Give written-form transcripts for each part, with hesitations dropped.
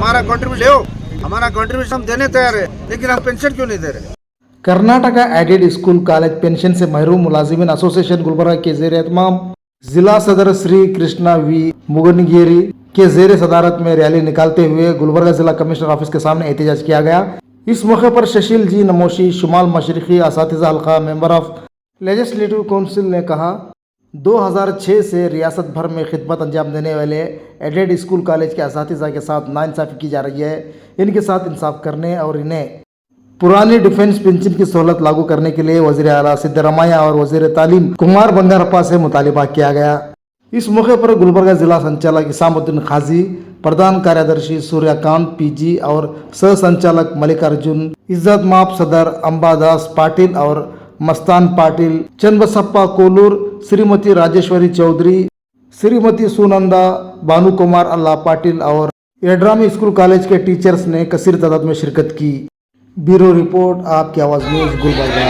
हमारा कंट्रीब्यूशन हो, हमारा कंट्रीब्यूशन हम देने तैयार है, लेकिन हम पेंशन क्यों नहीं दे रहे? Karnataka aided school college pension से महरूम मुलाजिमीन एसोसिएशन गुलबर्गा के ज़ेर एहतमाम जिला सदर श्री कृष्णा वी मुगनगिरी के ज़ेर सदारत में रैली निकालते हुए गुलबर्गा जिला कमिश्नर ऑफिस के सामने एहतजाज किया गया। इस मौके पर शशील जी नमोशी शुमाल मशरिकी असातिज़ा हल्का मेंबर ऑफ लेजिस्लेटिव काउंसिल ने कहा 2006 से रियासत भर में खिदमत अंजाम देने वाले एडेड स्कूल कॉलेज के असातिज़ा के साथ नाइंसाफ़ी की जा रही है। इनके साथ इंसाफ करने और इन्हें पुरानी डिफेंस पेंशन की सहूलत लागू करने के लिए वज़ीर आला सिद्धरामैया और वज़ीर तालीम कुमार बंगारप्पा से मुतालिबा किया गया। इस मौके पर गुलबर्गा जिला संचालक इसामुद्दीन खाजी, प्रधान कार्यदर्शी सूर्यकांत पीजी और सह संचालक मल्लिकार्जुन, इज्जत माप सदर अंबादास पाटिल और मस्तान पाटिल, चन्नबसप्पा कोलूर, श्रीमती राजेश्वरी चौधरी, श्रीमती सुनंदा, भानु कुमार अल्लाह पाटिल और एड्रामी स्कूल कॉलेज के टीचर्स ने कसीर तादाद में शिरकत की। ब्यूरो रिपोर्ट, आपकी आवाज़ न्यूज़, गुलबर्गा।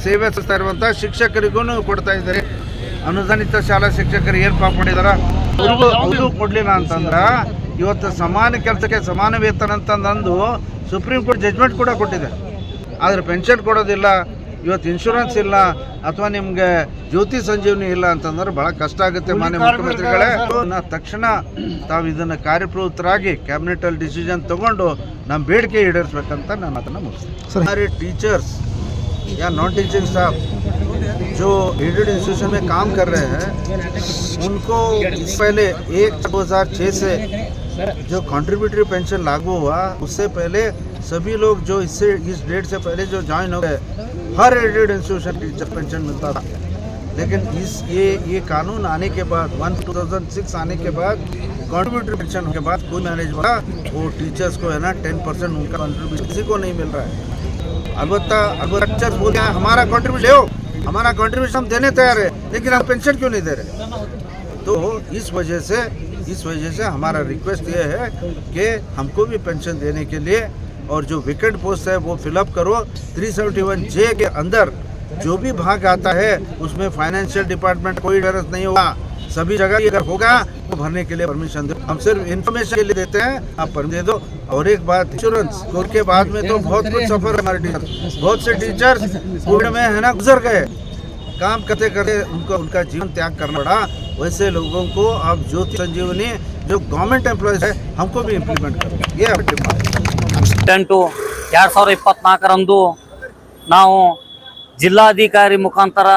ಸೇವೆ ಸಲ್ಲಿಸ್ತಾ ಇರುವಂತ ಶಿಕ್ಷಕರಿಗೂ ಕೊಡ್ತಾ ಇದ್ದಾರೆ. ಅನುದಾನಿತ ಶಾಲಾ ಶಿಕ್ಷಕರು ಏನು ಪಾಪ ಮಾಡಿದಾರ ಅವ್ರಿಗೂ ಕೊಡ್ಲಿಲ್ಲ ಅಂತಂದ್ರ ಇವತ್ತು ಸಮಾನ ಕೆಲಸಕ್ಕೆ ಸಮಾನ ವೇತನ ಅಂತಂದು ಸುಪ್ರೀಂ ಕೋರ್ಟ್ ಜಜ್ಮೆಂಟ್ ಕೂಡ ಕೊಟ್ಟಿದೆ. ಆದರೆ ಪೆನ್ಷನ್ ಕೊಡೋದಿಲ್ಲ, ಇವತ್ತು ಇನ್ಶೂರೆನ್ಸ್ ಇಲ್ಲ ಅಥವಾ ನಿಮಗೆ ಜ್ಯೋತಿ ಸಂಜೀವನಿ ಇಲ್ಲ ಅಂತಂದ್ರೆ ಭಾಳ ಕಷ್ಟ ಆಗುತ್ತೆ. ಮಾನ್ಯ ಮುಖ್ಯಮಂತ್ರಿಗಳೇ, ತಕ್ಷಣ ತಾವು ಇದನ್ನು ಕಾರ್ಯಪ್ರವೃತ್ತರಾಗಿ ಕ್ಯಾಬಿನೆಟಲ್ಲಿ ಡಿಸಿಷನ್ ತಗೊಂಡು ನಮ್ಮ ಬೇಡಿಕೆ ಈಡೇರಿಸಬೇಕಂತ ನಾನು ಅದನ್ನು ಮುಗಿಸ್ತೀನಿ. ಟೀಚರ್ಸ್ या नॉन टीचिंग स्टाफ जो एडेड इंस्टीट्यूशन में काम कर रहे हैं उनको पहले 1/2006 से जो कंट्रीब्यूटरी पेंशन लागू हुआ उससे पहले सभी लोग जो इस डेट से पहले जो ज्वाइन हो गए हर एडेड इंस्टीट्यूशन टीचर पेंशन मिलता था। लेकिन ये कानून आने के बाद 2006 आने के बाद कंट्रीब्यूटरी पेंशन के बाद कोई मैनेज हुआ वो टीचर्स को है ना 10% उनका कंट्रीब्यूशन किसी को नहीं मिल रहा है। अलबत्ता टीचर्स बोलते हैं हमारा कंट्रीब्यूशन हो, हमारा कंट्रीब्यूशन हम देने तैयार है, लेकिन हम पेंशन क्यों नहीं दे रहे? तो इस वजह से हमारा रिक्वेस्ट ये है कि हमको भी पेंशन देने के लिए और जो विकेट पोस्ट है वो फिलअप करो। 371J के अंदर जो भी भाग आता है उसमें फाइनेंशियल डिपार्टमेंट कोई डर नहीं होगा, सभी जगह अगर होगा वो भरने के लिए परमिशन दो। हम सिर्फ इन्फॉर्मेशन के लिए देते हैं, आप परमिशन दे दो। और एक बात, इंश्योरेंस कोविड के बाद में तो बहुत कुछ सफर हमारे टीचर, बहुत से टीचर्स कोविड में है ना गुजर गए, काम करते करते उनका जीवन त्याग करना पड़ा। वैसे लोगों को अब ज्योति संजीवनी जो गवर्नमेंट एम्प्लॉयज है हमको भी इम्प्लीमेंट करो, ये 2024 ನಾವು ಜಿಲ್ಲಾಧಿಕಾರಿ ಮುಖಾಂತರ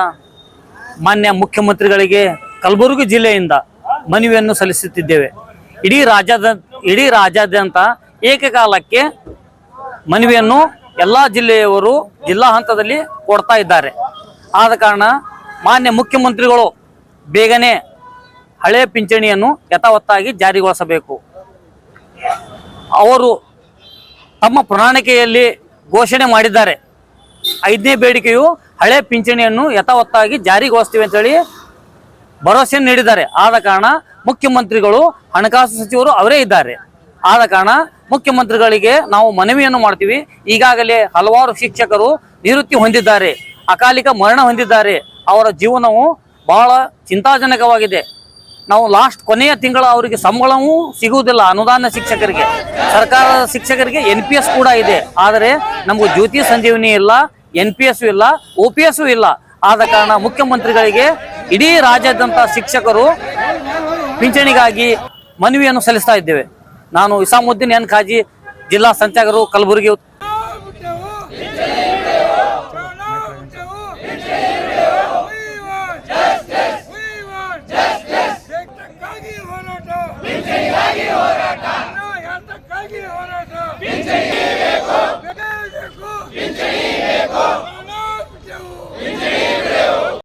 ಮಾನ್ಯ ಮುಖ್ಯಮಂತ್ರಿಗಳಿಗೆ ಕಲಬುರಗಿ ಜಿಲ್ಲೆಯಿಂದ ಮನವಿಯನ್ನು ಸಲ್ಲಿಸುತ್ತಿದ್ದೇವೆ. ಇಡೀ ರಾಜ್ಯಾದ್ಯಂತ ಏಕಕಾಲಕ್ಕೆ ಮನವಿಯನ್ನು ಎಲ್ಲ ಜಿಲ್ಲೆಯವರು ಜಿಲ್ಲಾ ಹಂತದಲ್ಲಿ ಕೊಡ್ತಾ ಇದ್ದಾರೆ. ಆದ ಕಾರಣ ಮಾನ್ಯ ಮುಖ್ಯಮಂತ್ರಿಗಳು ಬೇಗನೆ ಹಳೆ ಪಿಂಚಣಿಯನ್ನು ಯಥಾವತ್ತಾಗಿ ಜಾರಿಗೊಳಿಸಬೇಕು. ಅವರು ತಮ್ಮ ಪ್ರಣಾಳಿಕೆಯಲ್ಲಿ ಘೋಷಣೆ ಮಾಡಿದ್ದಾರೆ, 5ನೇ ಬೇಡಿಕೆಯು ಹಳೆ ಪಿಂಚಣಿಯನ್ನು ಯಥಾವತ್ತಾಗಿ ಜಾರಿಗೊಳಿಸ್ತೀವಿ ಅಂತೇಳಿ ಭರವಸೆ ನೀಡಿದ್ದಾರೆ. ಆದ ಕಾರಣ ಮುಖ್ಯಮಂತ್ರಿಗಳು ಹಣಕಾಸು ಸಚಿವರು ಅವರೇ ಇದ್ದಾರೆ. ಆದ ಕಾರಣ ಮುಖ್ಯಮಂತ್ರಿಗಳಿಗೆ ನಾವು ಮನವಿಯನ್ನು ಮಾಡ್ತೀವಿ. ಈಗಾಗಲೇ ಹಲವಾರು ಶಿಕ್ಷಕರು ನಿವೃತ್ತಿ ಹೊಂದಿದ್ದಾರೆ, ಅಕಾಲಿಕ ಮರಣ ಹೊಂದಿದ್ದಾರೆ. ಅವರ ಜೀವನವು ಬಹಳ ಚಿಂತಾಜನಕವಾಗಿದೆ. ನಾವು ಕೊನೆಯ ತಿಂಗಳ ಅವರಿಗೆ ಸಂಬಳವೂ ಸಿಗುವುದಿಲ್ಲ. ಅನುದಾನ ಶಿಕ್ಷಕರಿಗೆ, ಸರ್ಕಾರದ ಶಿಕ್ಷಕರಿಗೆ NPS ಕೂಡ ಇದೆ, ಆದರೆ ನಮಗೂ ಜ್ಯೋತಿ ಸಂಜೀವನಿ ಇಲ್ಲ, NPS ಇಲ್ಲ, OPS ಇಲ್ಲ. ಆದ ಕಾರಣ ಮುಖ್ಯಮಂತ್ರಿಗಳಿಗೆ ಇಡೀ ರಾಜ್ಯಾದ್ಯಂತ ಶಿಕ್ಷಕರು ಪಿಂಚಣಿಗಾಗಿ ಮನವಿಯನ್ನು ಸಲ್ಲಿಸ್ತಾ ಇದ್ದೇವೆ. ನಾನು ಇಸಾಮುದ್ದೀನ್ ಎನ್ ಖಾಜಿ, ಜಿಲ್ಲಾ ಸಂಚಾಲಕರು, ಕಲಬುರಗಿ. ಹೋರಾಟ